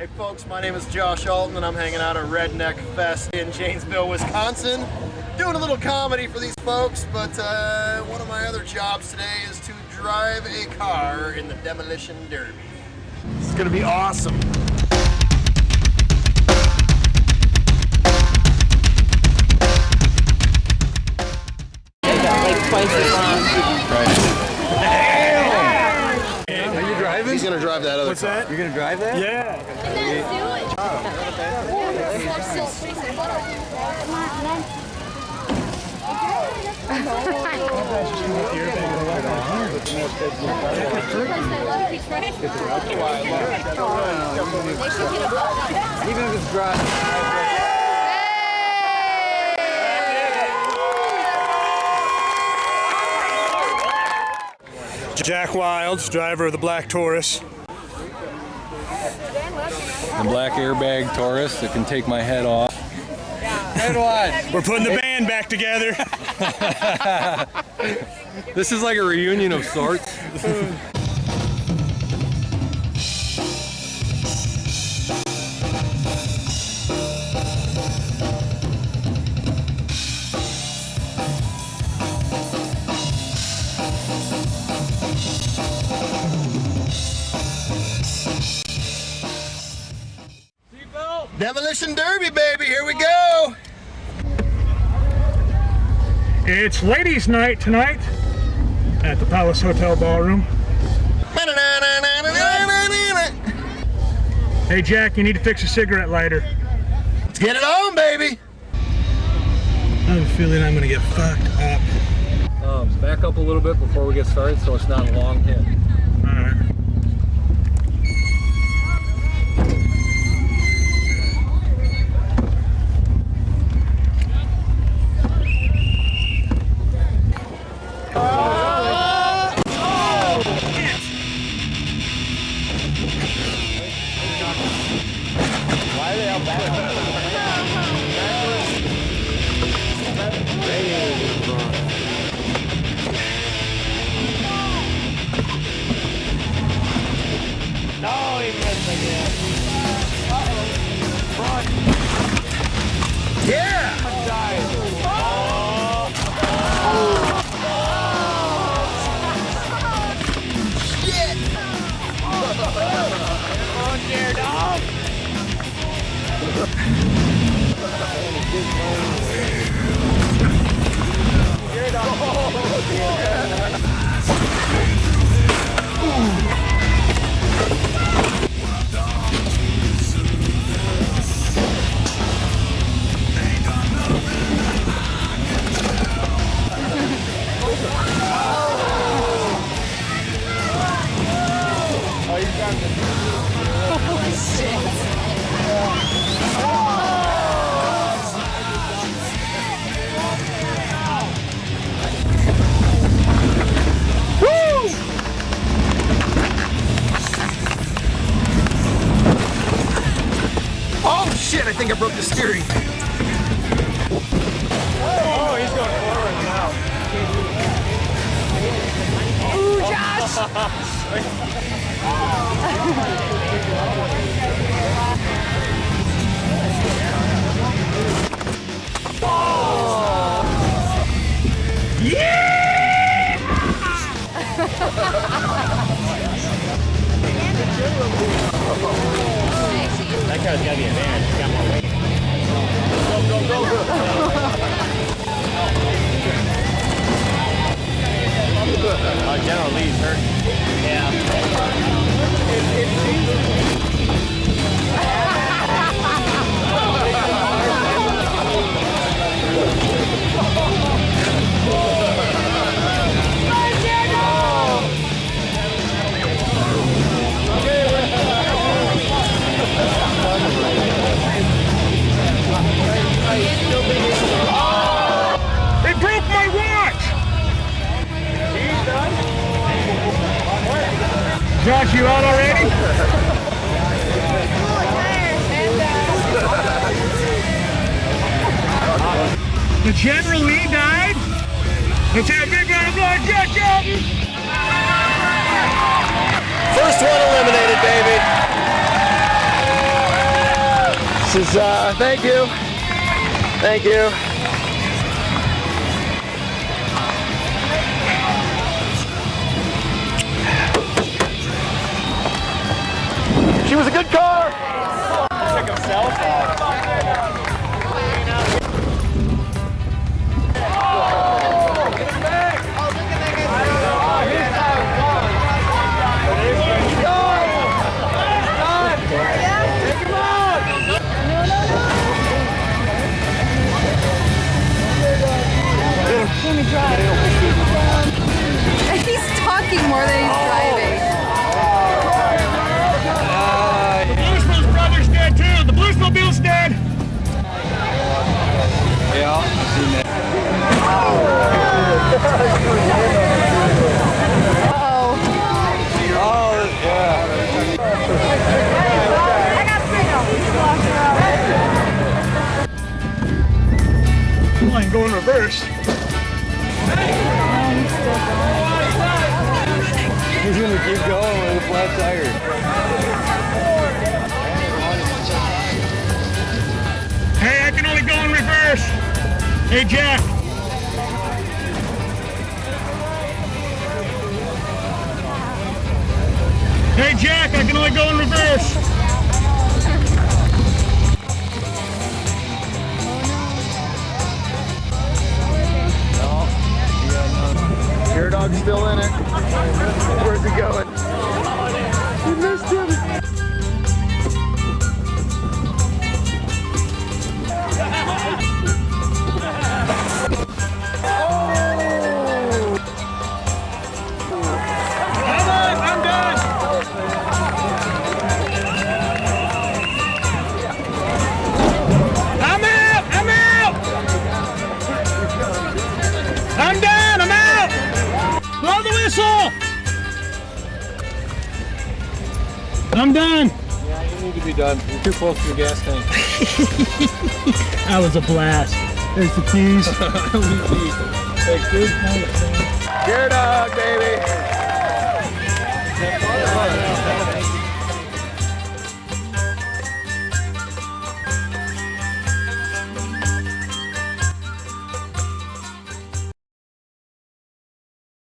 Hey folks, my name is Josh Alton and I'm hanging out at Redneck Fest in Janesville, Wisconsin. Doing a little comedy for these folks, but one of my other jobs today is to drive a car in the Demolition Derby. It's gonna be awesome. Like twice as long. Right. Are you driving? He's gonna drive that other What's car. that? You're gonna drive that? Yeah. Even if it's dry. Jack Wilds, driver of the Black Taurus. The black airbag Taurus that can take my head off. Good one. We're putting the band back together. This is like a reunion of sorts. Demolition Derby, baby, here we go! It's ladies' night tonight at the Palace Hotel Ballroom. Hey Jack, you need to fix a cigarette lighter. Let's get it on, baby! I have a feeling I'm gonna get fucked up. Back up a little bit before we get started so it's not a long hit. Alright. Yeah! Shit! Oh, jer-dog! Oh shit, I think I broke the steering. Oh, he's going forward now. Ooh, Josh! That car's gotta be advanced. He's got more weight. Go, go, go, go. General Lee's hurt. Yeah. They broke my watch! Josh, you out already? The General Lee died? Let's have a big round of applause, Josh Alton! First one eliminated, baby. This is, thank you. Thank you. She was a good car. Took himself off. He's talking more than he's driving. The Bluesmobile's brother's dead too. The Bluesmobile's dead. Yeah, I've seen that. Uh-oh. Oh, yeah. I got freedom. Come on, go in reverse. He's gonna keep going with a flat tire. Hey, I can only go in reverse. Hey, Jack. Hey, Jack, I can only go in reverse. JerDog's still in it. Where's he going? You missed him. I'm done. I'm out. I'm done. I'm out. Blow the whistle. I'm done. Yeah, you need to be done. You're too close to your gas tank. That was a blast. There's the keys. Thanks, dude. JerDog, baby. Have fun.